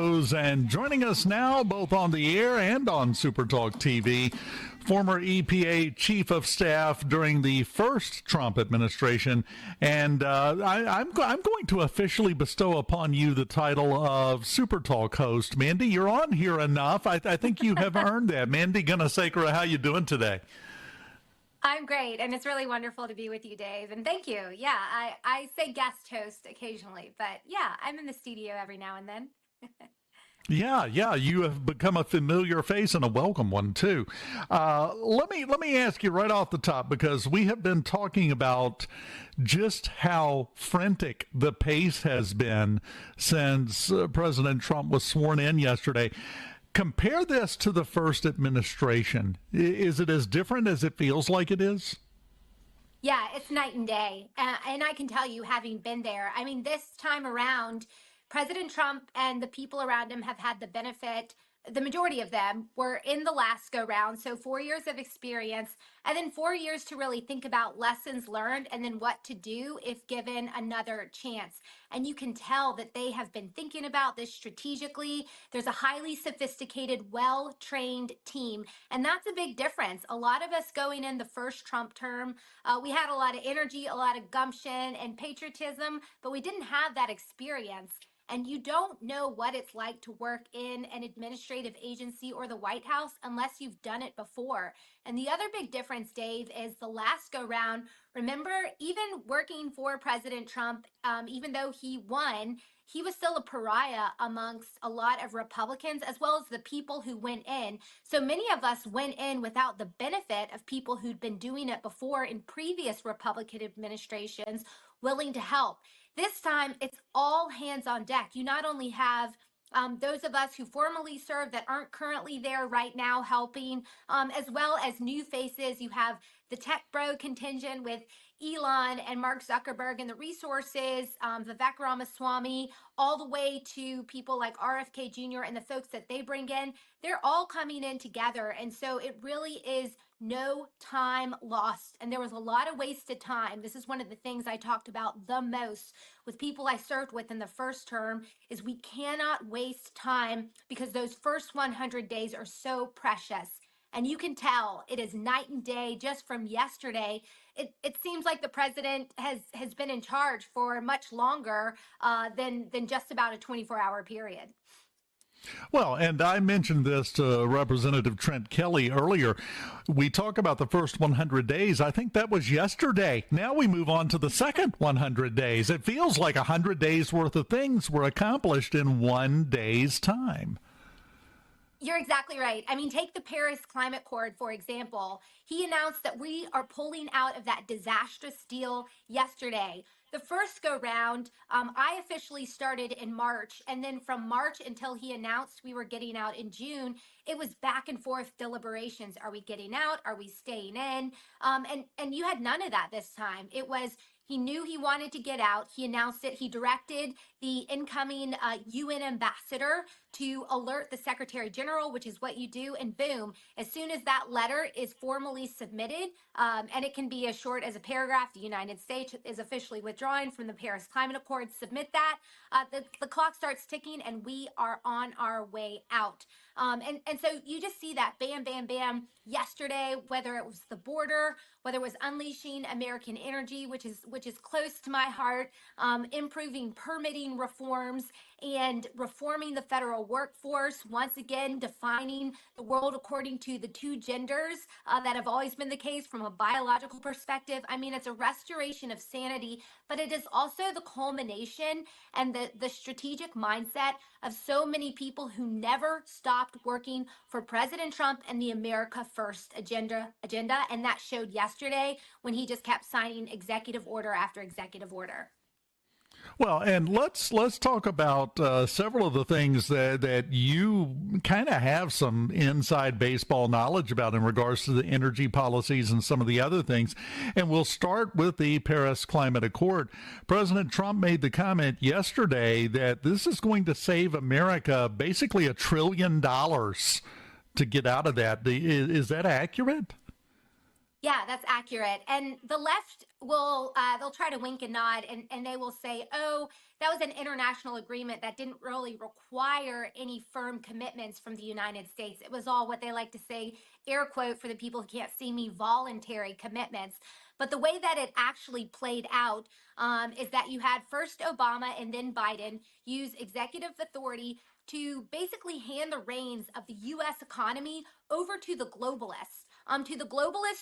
And joining us now, both on the air and on SuperTalk TV, former EPA Chief of Staff during the first Trump administration. And I'm going to officially bestow upon you the title of SuperTalk host. Mandy, you're on here enough. I think you have earned that. Mandy Gunasekara, how you doing today? I'm great, and it's really wonderful to be with you, Dave. And thank you. Yeah, I say guest host occasionally, but yeah, I'm in the studio every now and then. Yeah, you have become a familiar face and a welcome one too. Let me ask you right off the top, because we have been talking about just how frantic the pace has been since President Trump was sworn in yesterday. Compare this to the first administration. Is it as different as it feels like it is? Yeah, it's night and day. And I can tell you, having been there, I mean, this time around, President Trump and the people around him have had the benefit. The majority of them were in the last go round. So 4 years of experience, and then 4 years to really think about lessons learned and then what to do if given another chance. And you can tell that they have been thinking about this strategically. There's a highly sophisticated, well-trained team. And that's a big difference. A lot of us going in the first Trump term, we had a lot of energy, a lot of gumption and patriotism, but we didn't have that experience. And you don't know what it's like to work in an administrative agency or the White House unless you've done it before. And the other big difference, Dave, is the last go round. Remember, even working for President Trump, even though he won, he was still a pariah amongst a lot of Republicans, as well as the people who went in. So many of us went in without the benefit of people who'd been doing it before in previous Republican administrations, willing to help. This time, it's all hands on deck. You not only have those of us who formerly served that aren't currently there right now helping, as well as new faces. You have the tech bro contingent with Elon and Mark Zuckerberg and the resources, Vivek Ramaswamy, all the way to people like RFK Jr. and the folks that they bring in. They're all coming in together. And so it really is no time lost. And there was a lot of wasted time. This is one of the things I talked about the most with people I served with in the first term, is we cannot waste time because those first 100 days are so precious. And you can tell it is night and day just from yesterday. It seems like the president has been in charge for much longer than just about a 24-hour period. Well, and I mentioned this to Representative Trent Kelly earlier. We talk about the first 100 days. I think that was yesterday. Now we move on to the second 100 days. It feels like 100 days worth of things were accomplished in 1 day's time. You're exactly right. I mean, take the Paris Climate Accord, for example. He announced that we are pulling out of that disastrous deal yesterday. The first go round, I officially started in March. And then from March until he announced we were getting out in June, it was back and forth deliberations. Are we getting out? Are we staying in? And you had none of that this time. It was, he knew he wanted to get out. He announced it. He directed the incoming UN ambassador to alert the Secretary General, which is what you do. And boom, as soon as that letter is formally submitted, and it can be as short as a paragraph, the United States is officially withdrawing from the Paris Climate Accord, submit that, the clock starts ticking and we are on our way out. And so you just see that bam, bam, bam yesterday, whether it was the border, whether it was unleashing American energy, which is close to my heart, improving permitting reforms and reforming the federal workforce, once again defining the world according to the two genders that have always been the case from a biological perspective. I mean, it's a restoration of sanity, but it is also the culmination and the strategic mindset of so many people who never stopped working for President Trump and the America First agenda. And that showed yesterday when he just kept signing executive order after executive order. Well, and let's talk about several of the things that you kind of have some inside baseball knowledge about in regards to the energy policies and some of the other things. And we'll start with the Paris Climate Accord. President Trump made the comment yesterday that this is going to save America basically $1 trillion to get out of that. Is that accurate? Yeah, that's accurate. And the left will, they'll try to wink and nod, and they will say, oh, that was an international agreement that didn't really require any firm commitments from the United States. It was all what they like to say, air quote for the people who can't see me, voluntary commitments. But the way that it actually played out is that you had first Obama and then Biden use executive authority to basically hand the reins of the US economy over to the globalists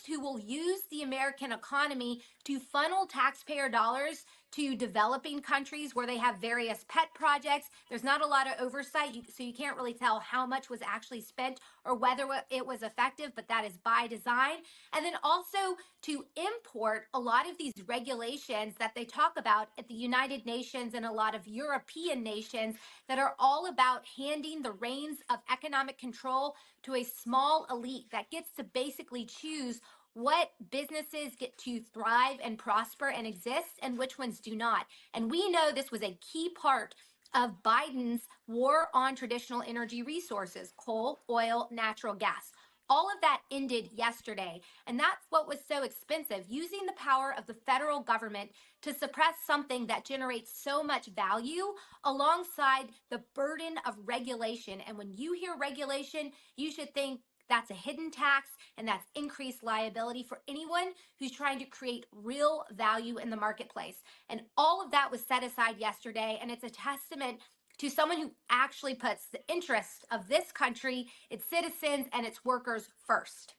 who will use the American economy to funnel taxpayer dollars to developing countries where they have various pet projects. There's not a lot of oversight, so you can't really tell how much was actually spent or whether it was effective, but that is by design. And then also to import a lot of these regulations that they talk about at the United Nations and a lot of European nations that are all about handing the reins of economic control to a small elite that gets to basically choose what businesses get to thrive and prosper and exist and which ones do not. And we know this was a key part of Biden's war on traditional energy resources, coal, oil, natural gas. All of that ended yesterday. And that's what was so expensive, using the power of the federal government to suppress something that generates so much value alongside the burden of regulation. And when you hear regulation, you should think that's a hidden tax and that's increased liability for anyone who's trying to create real value in the marketplace. And all of that was set aside yesterday. And it's a testament to someone who actually puts the interests of this country, its citizens, and its workers first.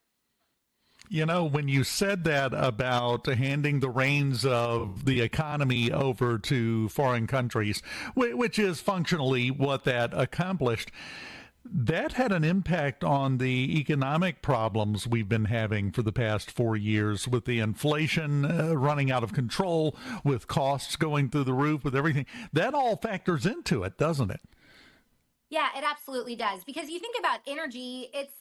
You know, when you said that about handing the reins of the economy over to foreign countries, which is functionally what that accomplished, that had an impact on the economic problems we've been having for the past 4 years with the inflation running out of control, with costs going through the roof, with everything. That all factors into it, doesn't it? Yeah, it absolutely does. Because you think about energy, it's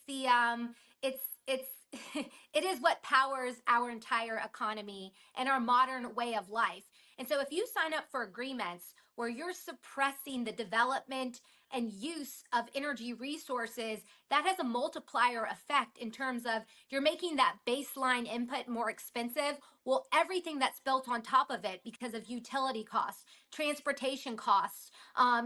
it is what powers our entire economy and our modern way of life. And so if you sign up for agreements where you're suppressing the development and use of energy resources, that has a multiplier effect in terms of you're making that baseline input more expensive. Well, everything that's built on top of it because of utility costs, transportation costs,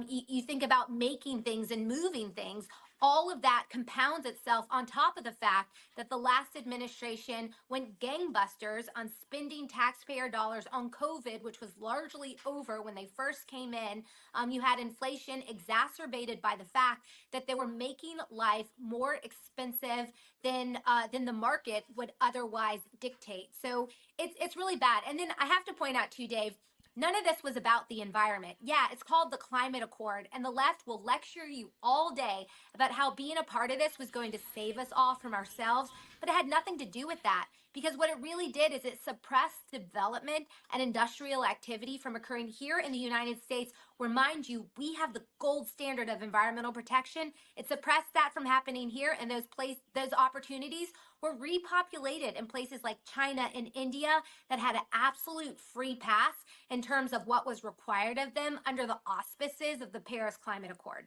you think about making things and moving things, all of that compounds itself on top of the fact that the last administration went gangbusters on spending taxpayer dollars on COVID, which was largely over when they first came in. You had inflation exacerbated by the fact that they were making life more expensive than the market would otherwise dictate. So it's really bad. And then I have to point out to you, Dave, none of this was about the environment. Yeah, it's called the Climate Accord, and the left will lecture you all day about how being a part of this was going to save us all from ourselves, but it had nothing to do with that. Because what it really did is it suppressed development and industrial activity from occurring here in the United States, where, mind you, we have the gold standard of environmental protection. It suppressed that from happening here, and those opportunities were repopulated in places like China and India that had an absolute free pass in terms of what was required of them under the auspices of the Paris Climate Accord.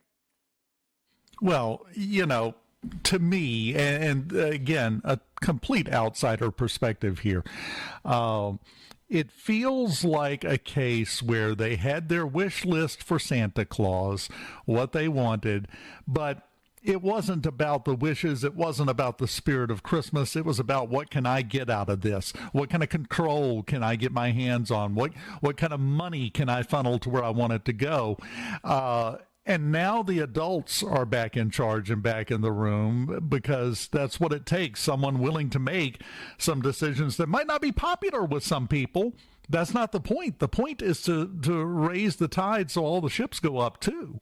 Well, you know, to me, and again, a complete outsider perspective here, it feels like a case where they had their wish list for Santa Claus, what they wanted, but it wasn't about the wishes. It wasn't about the spirit of Christmas. It was about what can I get out of this? What kind of control can I get my hands on? What kind of money can I funnel to where I want it to go? And now the adults are back in charge and back in the room because that's what it takes. Someone willing to make some decisions that might not be popular with some people. That's not the point. The point is to raise the tide so all the ships go up too.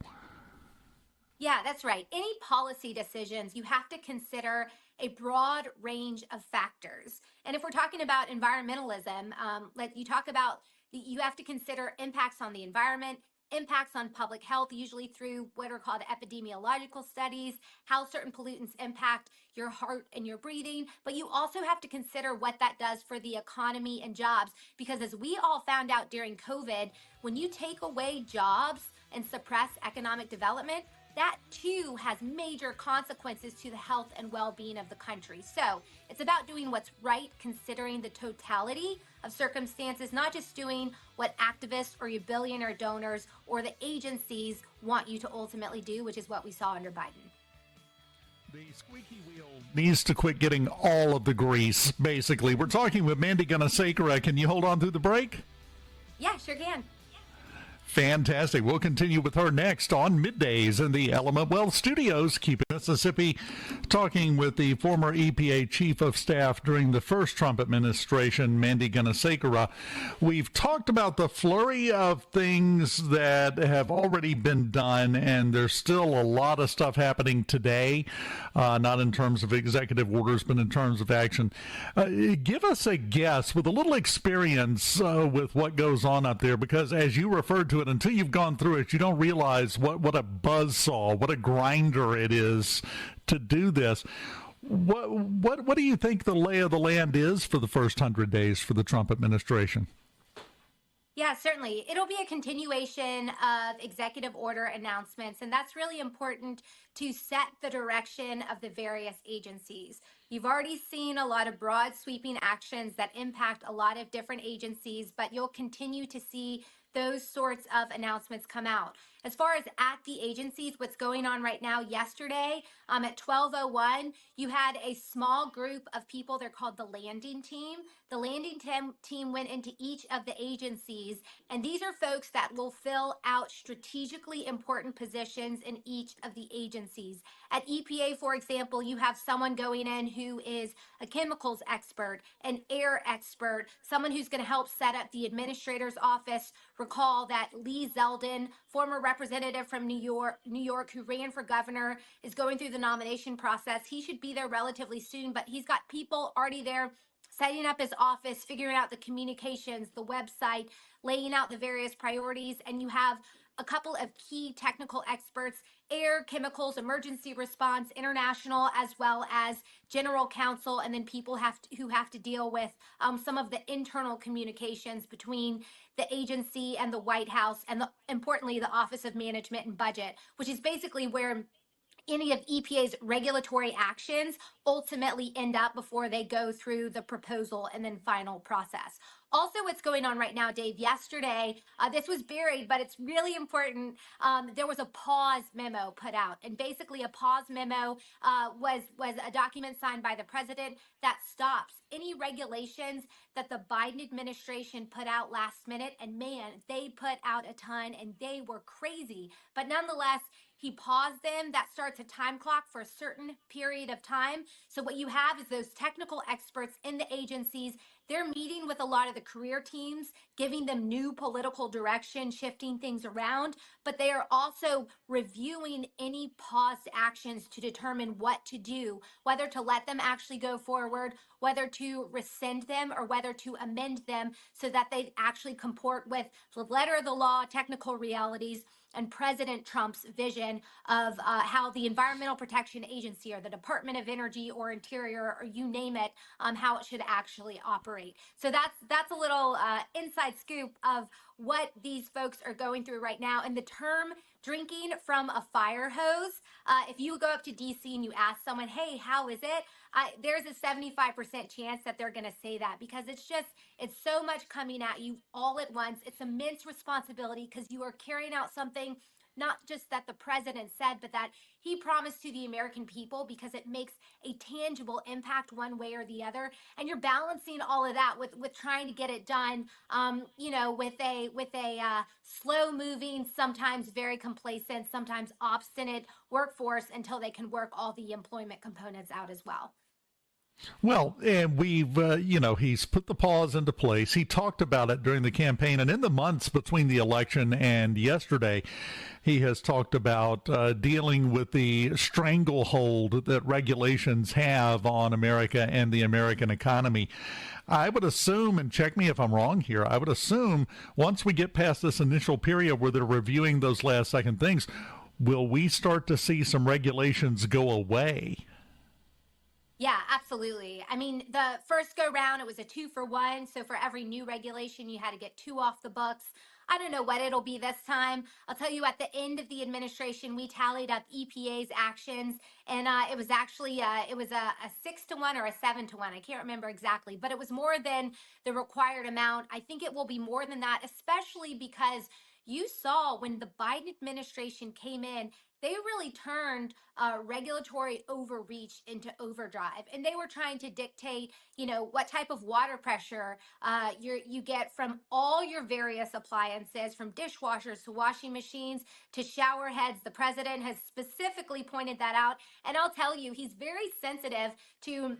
Yeah, that's right. Any policy decisions, you have to consider a broad range of factors. And if we're talking about environmentalism, like you talk about, you have to consider impacts on the environment, impacts on public health, usually through what are called epidemiological studies, how certain pollutants impact your heart and your breathing. But you also have to consider what that does for the economy and jobs. Because as we all found out during COVID, when you take away jobs and suppress economic development, that too has major consequences to the health and well-being of the country. So it's about doing what's right, considering the totality of circumstances, not just doing what activists or your billionaire donors or the agencies want you to ultimately do, which is what we saw under Biden. The squeaky wheel needs to quit getting all of the grease, basically. We're talking with Mandy Gunasekara. Can you hold on through the break? Yeah, sure can. Fantastic. We'll continue with her next on Middays in the Element Wealth Studios, keeping Mississippi, talking with the former EPA Chief of Staff during the first Trump administration, Mandy Gunasekara. We've talked about the flurry of things that have already been done, and there's still a lot of stuff happening today, not in terms of executive orders, but in terms of action. Give us a guess with a little experience with what goes on up there, because as you referred to it, until you've gone through it, you don't realize what a buzzsaw, what a grinder it is to do this. What do you think the lay of the land is for the first 100 days for the Trump administration? Yeah, certainly. It'll be a continuation of executive order announcements, and that's really important to set the direction of the various agencies. You've already seen a lot of broad sweeping actions that impact a lot of different agencies, but you'll continue to see those sorts of announcements come out. As far as at the agencies, what's going on right now, yesterday at 12:01, you had a small group of people. They're called the landing team. The landing team went into each of the agencies, and these are folks that will fill out strategically important positions in each of the agencies. At EPA, for example, you have someone going in who is a chemicals expert, an air expert, someone who's going to help set up the administrator's office. Recall that Lee Zeldin, former representative from New York, who ran for governor, is going through the nomination process. He should be there relatively soon, but he's got people already there setting up his office, figuring out the communications, the website, laying out the various priorities, and you have a couple of key technical experts, air, chemicals, emergency response, international, as well as general counsel, and then people who have to deal with some of the internal communications between the agency and the White House, and importantly, the Office of Management and Budget, which is basically where any of EPA's regulatory actions ultimately end up before they go through the proposal and then final process. Also, what's going on right now, Dave, yesterday, this was buried, but it's really important. There was a pause memo put out, and basically a pause memo was a document signed by the president that stops any regulations that the Biden administration put out last minute. And man, they put out a ton, and they were crazy. But nonetheless, he paused them. That starts a time clock for a certain period of time. So what you have is those technical experts in the agencies. They're meeting with a lot of the career teams, giving them new political direction, shifting things around, but they are also reviewing any paused actions to determine what to do, whether to let them actually go forward, whether to rescind them, or whether to amend them so that they actually comport with the letter of the law, technical realities, and President Trump's vision of how the Environmental Protection Agency or the Department of Energy or Interior, or you name it, how it should actually operate. So that's a little inside scoop of what these folks are going through right now. And the term drinking from a fire hose, if you go up to DC and you ask someone, hey, how is it? There's a 75% chance that they're going to say that, because it's so much coming at you all at once. It's immense responsibility because you are carrying out something not just that the president said, but that he promised to the American people, because it makes a tangible impact one way or the other. And you're balancing all of that with trying to get it done, with a slow moving, sometimes very complacent, sometimes obstinate workforce until they can work all the employment components out as well. Well, and we've, he's put the pause into place. He talked about it during the campaign, and in the months between the election and yesterday, he has talked about dealing with the stranglehold that regulations have on America and the American economy. I would assume, and check me if I'm wrong here, I would assume once we get past this initial period where they're reviewing those last second things, will we start to see some regulations go away? Yeah, absolutely. I mean, the first go round, it was a 2-for-1. So for every new regulation, you had to get 2 off the books. I don't know what it'll be this time. I'll tell you, at the end of the administration, we tallied up EPA's actions, and it was actually it was a 6 to 1 or a 7 to 1. I can't remember exactly, but it was more than the required amount. I think it will be more than that, especially because you saw when the Biden administration came in, they really turned regulatory overreach into overdrive, and they were trying to dictate, what type of water pressure you get from all your various appliances, from dishwashers to washing machines to shower heads. The president has specifically pointed that out, and I'll tell you, he's very sensitive to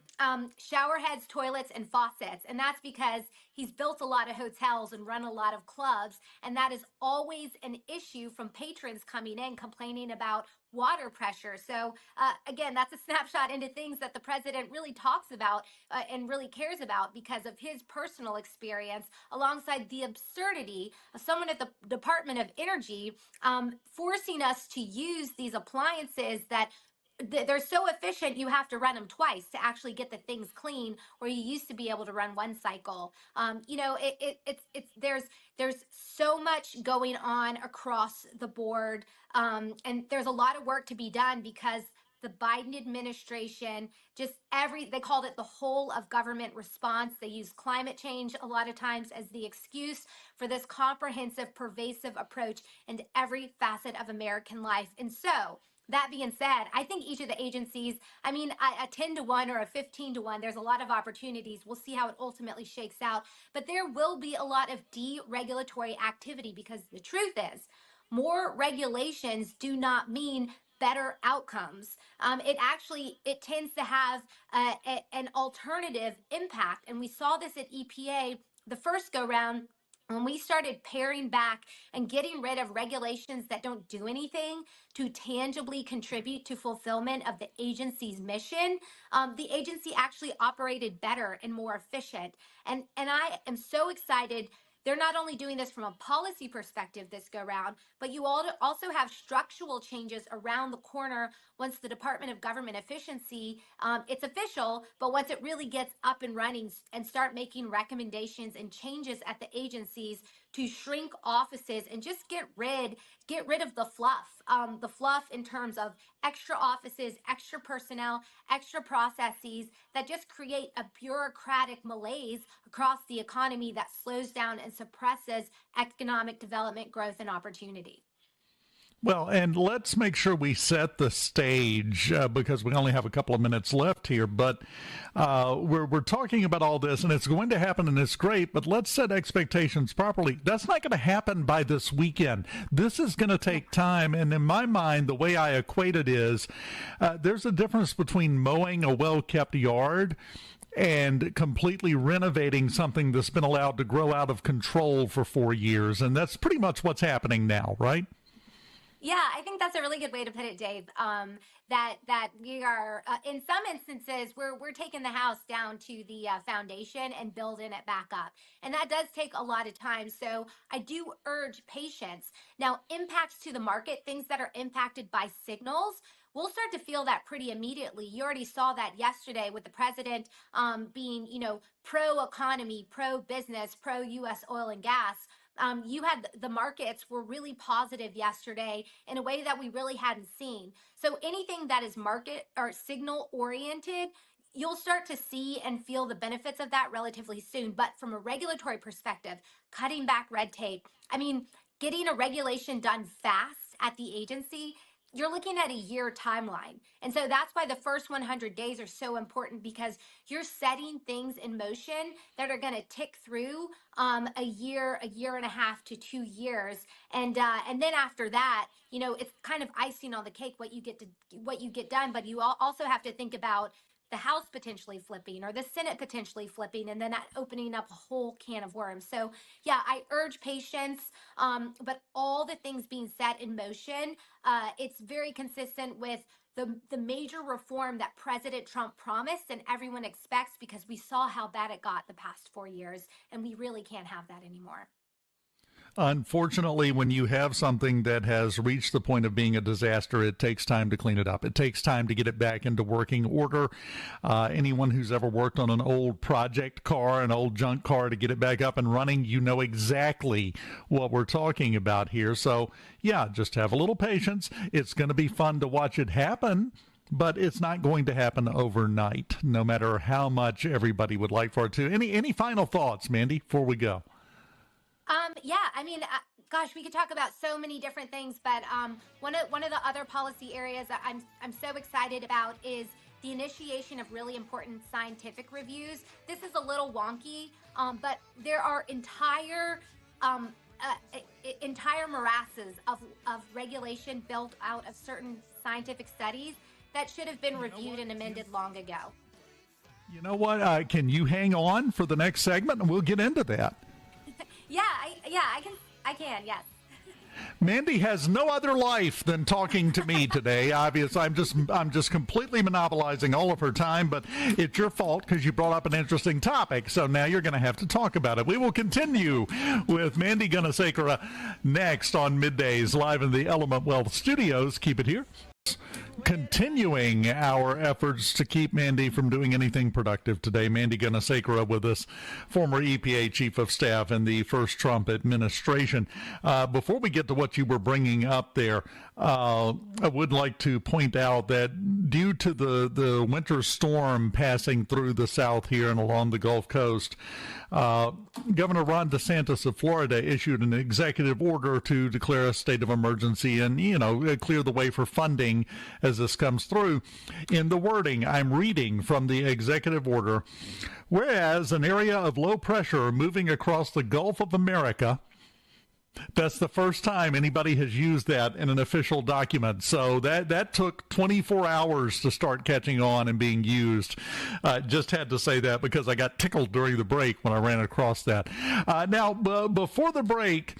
shower heads, toilets, and faucets, and that's because he's built a lot of hotels and run a lot of clubs, and that is always an issue from patrons coming in complaining about water pressure. So again, that's a snapshot into things that the president really talks about and really cares about because of his personal experience, alongside the absurdity of someone at the Department of Energy forcing us to use these appliances that they're so efficient you have to run them twice to actually get the things clean, where you used to be able to run one cycle. It's there's so much going on across the board, and there's a lot of work to be done because the Biden administration just they called it the whole of government response. They use climate change a lot of times as the excuse for this comprehensive, pervasive approach into every facet of American life. And so, that being said, I think each of the agencies, I mean, a 10 to 1 or a 15 to 1, there's a lot of opportunities. We'll see how it ultimately shakes out. But there will be a lot of deregulatory activity, because the truth is, more regulations do not mean better outcomes. It tends to have an alternative impact. And we saw this at EPA the first go round, when we started paring back and getting rid of regulations that don't do anything to tangibly contribute to fulfillment of the agency's mission. The agency actually operated better and more efficient. And I am so excited. They're not only doing this from a policy perspective this go round, but you also have structural changes around the corner once the Department of Government Efficiency, it's official, but once it really gets up and running and start making recommendations and changes at the agencies to shrink offices and just get rid of the fluff in terms of extra offices, extra personnel, extra processes that just create a bureaucratic malaise across the economy that slows down and suppresses economic development, growth, and opportunity. Well, and let's make sure we set the stage because we only have a couple of minutes left here. But we're talking about all this, and it's going to happen, and it's great. But let's set expectations properly. That's not going to happen by this weekend. This is going to take time. And in my mind, the way I equate it is there's a difference between mowing a well-kept yard and completely renovating something that's been allowed to grow out of control for 4 years. And that's pretty much what's happening now, right? Yeah, I think that's a really good way to put it, Dave. That we are, in some instances, we're taking the house down to the foundation and building it back up, and that does take a lot of time. So I do urge patience. Now, impacts to the market, things that are impacted by signals, we'll start to feel that pretty immediately. You already saw that yesterday with the president being, pro economy, pro business, pro U.S. oil and gas. You had the markets were really positive yesterday in a way that we really hadn't seen. So anything that is market or signal oriented, you'll start to see and feel the benefits of that relatively soon. But from a regulatory perspective, cutting back red tape, I mean, getting a regulation done fast at the agency, you're looking at a year timeline. And so that's why the first 100 days are so important, because you're setting things in motion that are going to tick through a year and a half to 2 years. And then after that, it's kind of icing on the cake what you get done. But you also have to think about the House potentially flipping or the Senate potentially flipping, and then that opening up a whole can of worms. So yeah, I urge patience, but all the things being set in motion, it's very consistent with the major reform that President Trump promised and everyone expects, because we saw how bad it got the past 4 years, and we really can't have that anymore. Unfortunately, when you have something that has reached the point of being a disaster, it takes time to clean it up. It takes time to get it back into working order. Anyone who's ever worked on an old project car, an old junk car, to get it back up and running, you know exactly what we're talking about here. So, yeah, just have a little patience. It's going to be fun to watch it happen. But it's not going to happen overnight, no matter how much everybody would like for it to. Any final thoughts, Mandy, before we go? Yeah, I mean, gosh, we could talk about so many different things, but one of the other policy areas that I'm so excited about is the initiation of really important scientific reviews. This is a little wonky, but there are entire morasses of regulation built out of certain scientific studies that should have been reviewed and amended long ago. You know what? Can you hang on for the next segment, and we'll get into that. I can, yes. Mandy has no other life than talking to me today. Obviously, I'm just completely monopolizing all of her time, but it's your fault because you brought up an interesting topic. So now you're going to have to talk about it. We will continue with Mandy Gunasekara next on Middays live in the Element Wealth Studios. Keep it here. Continuing our efforts to keep Mandy from doing anything productive today. Mandy Gunasekara with us, former EPA Chief of Staff in the first Trump administration. Before we get to what you were bringing up there, I would like to point out that due to the winter storm passing through the South here and along the Gulf Coast, Governor Ron DeSantis of Florida issued an executive order to declare a state of emergency and, clear the way for funding as this comes through. In the wording, I'm reading from the executive order, whereas an area of low pressure moving across the Gulf of America. That's the first time anybody has used that in an official document. So that took 24 hours to start catching on and being used. Just had to say that because I got tickled during the break when I ran across that. Now, before the break,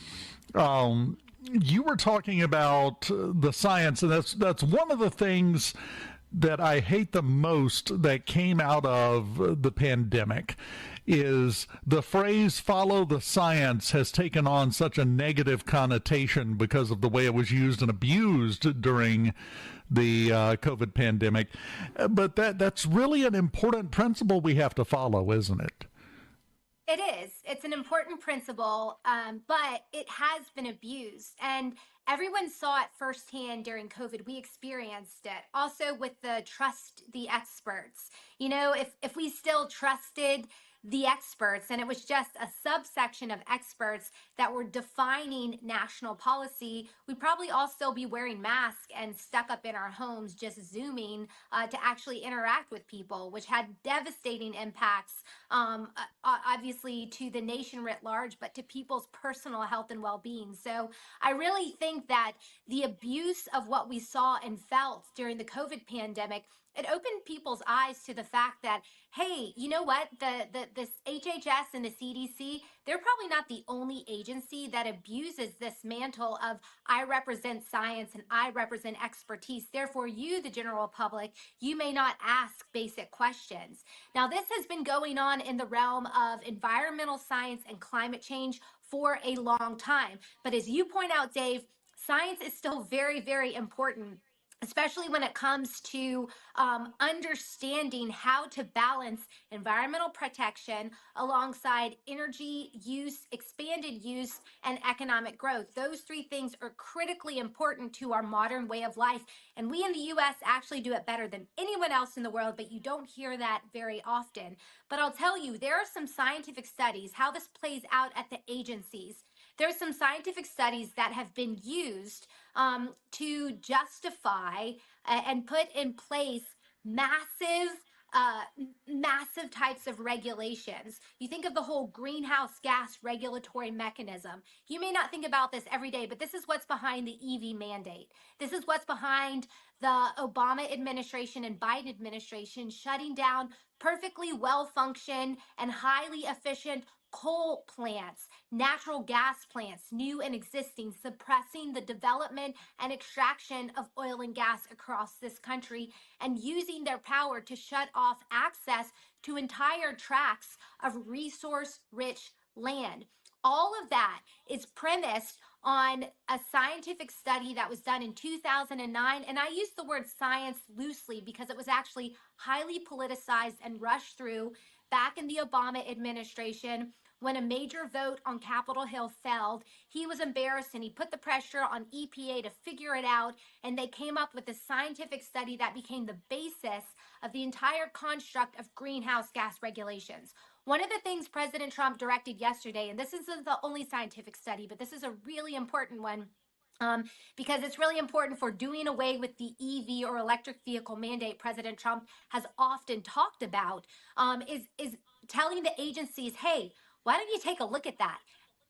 you were talking about the science, and that's one of the things that I hate the most that came out of the pandemic is the phrase follow the science has taken on such a negative connotation because of the way it was used and abused during the COVID pandemic. But that's really an important principle we have to follow, isn't it? It is. It's an important principle, but it has been abused. And everyone saw it firsthand during COVID. We experienced it. Also with the trust the experts. If we still trusted the experts and it was just a subsection of experts that were defining national policy, we'd probably all still be wearing masks and stuck up in our homes just Zooming to actually interact with people, which had devastating impacts, obviously, to the nation writ large, but to people's personal health and well-being. So I really think that the abuse of what we saw and felt during the COVID pandemic, it opened people's eyes to the fact that, hey, you know what? This HHS and the CDC, they're probably not the only agency that abuses this mantle of I represent science and I represent expertise. Therefore, you, the general public, you may not ask basic questions. Now, this has been going on in the realm of environmental science and climate change for a long time. But as you point out, Dave, science is still very, very important, especially when it comes to understanding how to balance environmental protection alongside energy use, expanded use, and economic growth. Those three things are critically important to our modern way of life. And we in the US actually do it better than anyone else in the world, but you don't hear that very often. But I'll tell you, there are some scientific studies, how this plays out at the agencies. There are some scientific studies that have been used to justify and put in place massive massive types of regulations. You think of the whole greenhouse gas regulatory mechanism. You may not think about this every day, but this is what's behind the EV mandate. This is what's behind the Obama administration and Biden administration shutting down perfectly well-functioned and highly efficient coal plants, natural gas plants, new and existing, suppressing the development and extraction of oil and gas across this country, and using their power to shut off access to entire tracts of resource rich land. all of that is premised on a scientific study that was done in 2009. And I use the word science loosely because it was actually highly politicized and rushed through back in the Obama administration. When a major vote on Capitol Hill failed, he was embarrassed and he put the pressure on EPA to figure it out. And they came up with a scientific study that became the basis of the entire construct of greenhouse gas regulations. One of the things President Trump directed yesterday, and this isn't the only scientific study, but this is a really important one, because it's really important for doing away with the EV or electric vehicle mandate President Trump has often talked about, is telling the agencies, hey, why don't you take a look at that?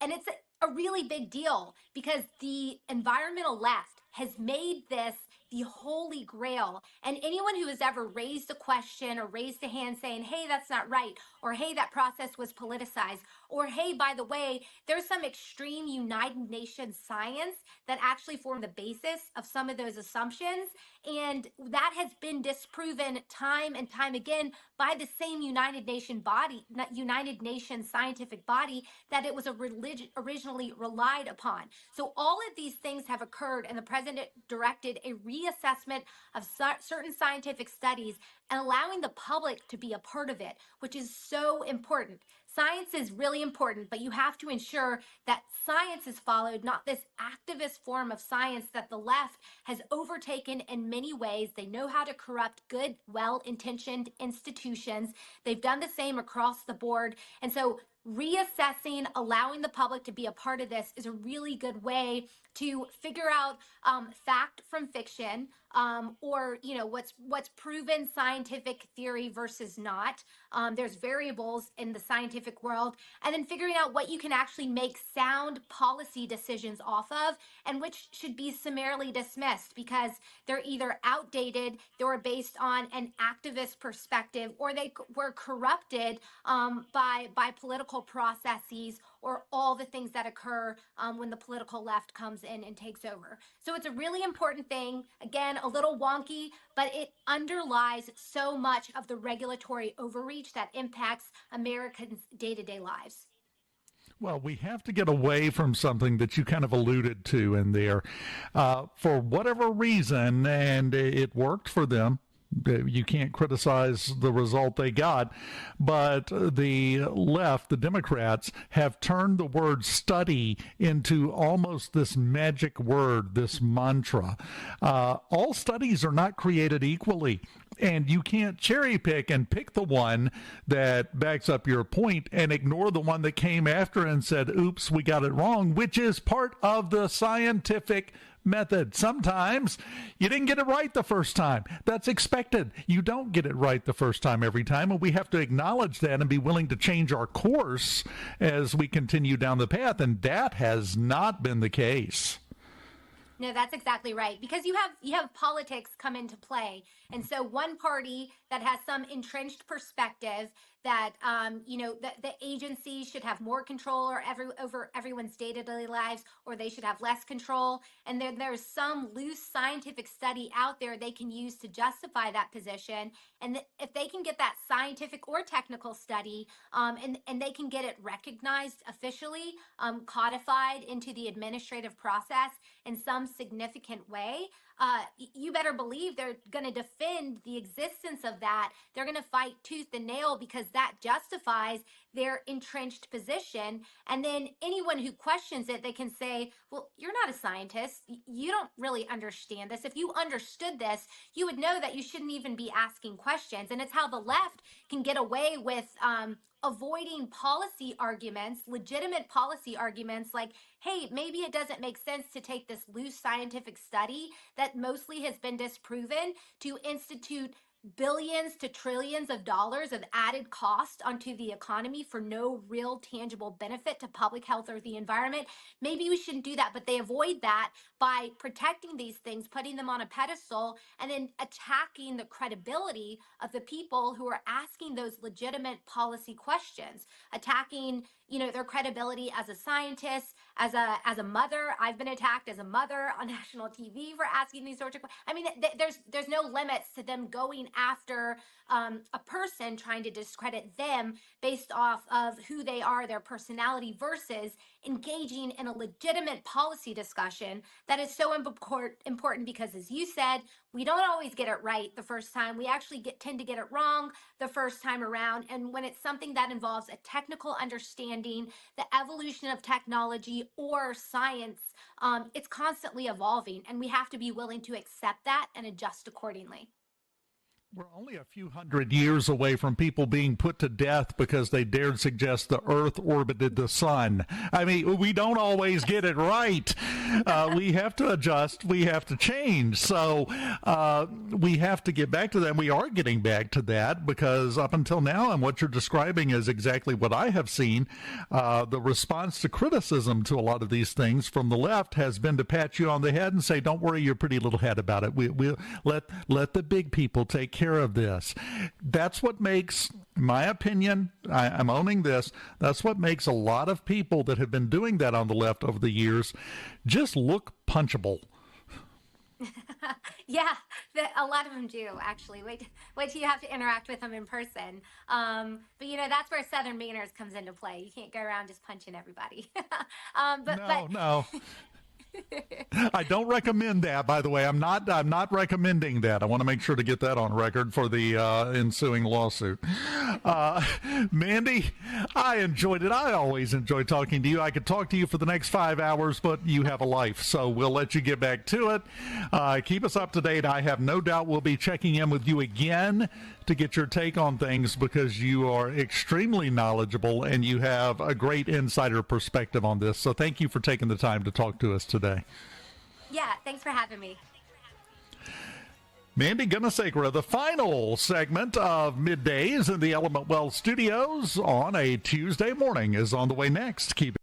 And it's a really big deal because the environmental left has made this the holy grail. And anyone who has ever raised a question or raised a hand saying, hey, that's not right, or hey, that process was politicized, or hey, by the way, there's some extreme United Nations science that actually form the basis of some of those assumptions. And that has been disproven time and time again by the same United Nations scientific body that it was originally relied upon. So all of these things have occurred, and the president directed a reassessment of certain scientific studies and allowing the public to be a part of it, which is so important. Science is really important, but you have to ensure that science is followed, not this activist form of science that the left has overtaken in many ways. They know how to corrupt good, well-intentioned institutions. They've done the same across the board. And so reassessing, allowing the public to be a part of this is a really good way to figure out fact from fiction, or what's proven scientific theory versus not. There's variables in the scientific world, and then figuring out what you can actually make sound policy decisions off of, and which should be summarily dismissed because they're either outdated, they were based on an activist perspective, or they were corrupted by political processes, or all the things that occur when the political left comes in and takes over. So it's a really important thing. Again, a little wonky, but it underlies so much of the regulatory overreach that impacts Americans' day-to-day lives. Well, we have to get away from something that you kind of alluded to in there. For whatever reason, and it worked for them. You can't criticize the result they got, but the left, the Democrats, have turned the word study into almost this magic word, this mantra. All studies are not created equally. And you can't cherry pick and pick the one that backs up your point and ignore the one that came after and said, oops, we got it wrong, which is part of the scientific method. Sometimes you didn't get it right the first time. That's expected. You don't get it right the first time every time, and we have to acknowledge that and be willing to change our course as we continue down the path, and that has not been the case. No, that's exactly right. Because you have politics come into play, and so one party that has some entrenched perspective that the agency should have more control over everyone's day-to-day lives, or they should have less control. And then there's some loose scientific study out there they can use to justify that position. And if they can get that scientific or technical study, and they can get it recognized officially, codified into the administrative process in some significant way, you better believe they're going to defend the existence of that. They're going to fight tooth and nail because that justifies their entrenched position. And then anyone who questions it, they can say, well, you're not a scientist. You don't really understand this. If you understood this, you would know that you shouldn't even be asking questions. And it's how the left can get away with avoiding policy arguments, legitimate policy arguments like, hey, maybe it doesn't make sense to take this loose scientific study that mostly has been disproven to institute billions to trillions of dollars of added cost onto the economy for no real tangible benefit to public health or the environment. Maybe we shouldn't do that, but they avoid that by protecting these things, putting them on a pedestal, and then attacking the credibility of the people who are asking those legitimate policy questions, attacking their credibility as a scientist, as a mother. I've been attacked as a mother on national TV for asking these sorts of questions. I mean, there's no limits to them going after a person, trying to discredit them based off of who they are, their personality, versus engaging in a legitimate policy discussion that is so important because, as you said, we don't always get it right the first time. We actually tend to get it wrong the first time around. And when it's something that involves a technical understanding, the evolution of technology or science, it's constantly evolving, and we have to be willing to accept that and adjust accordingly. We're only a few hundred years away from people being put to death because they dared suggest the Earth orbited the sun. I mean, we don't always get it right. We have to adjust. We have to change. So we have to get back to that. We are getting back to that because up until now, and what you're describing is exactly what I have seen, the response to criticism to a lot of these things from the left has been to pat you on the head and say, don't worry your pretty little head about it. We'll let the big people take care of this. That's what makes, in my opinion, I'm owning this, that's what makes a lot of people that have been doing that on the left over the years just look punchable. Yeah, a lot of them do, actually. Wait till you have to interact with them in person. But, that's where Southern manners comes into play. You can't go around just punching everybody. No. I don't recommend that, by the way. I'm not recommending that. I want to make sure to get that on record for the ensuing lawsuit. Mandy, I enjoyed it. I always enjoy talking to you. I could talk to you for the next 5 hours, but you have a life, so we'll let you get back to it. Keep us up to date. I have no doubt we'll be checking in with you again to get your take on things because you are extremely knowledgeable and you have a great insider perspective on this. So thank you for taking the time to talk to us today. Yeah, thanks for having me. Mandy Gunasekara, the final segment of Middays in the Element Wealth Studios on a Tuesday morning, is on the way next. Keep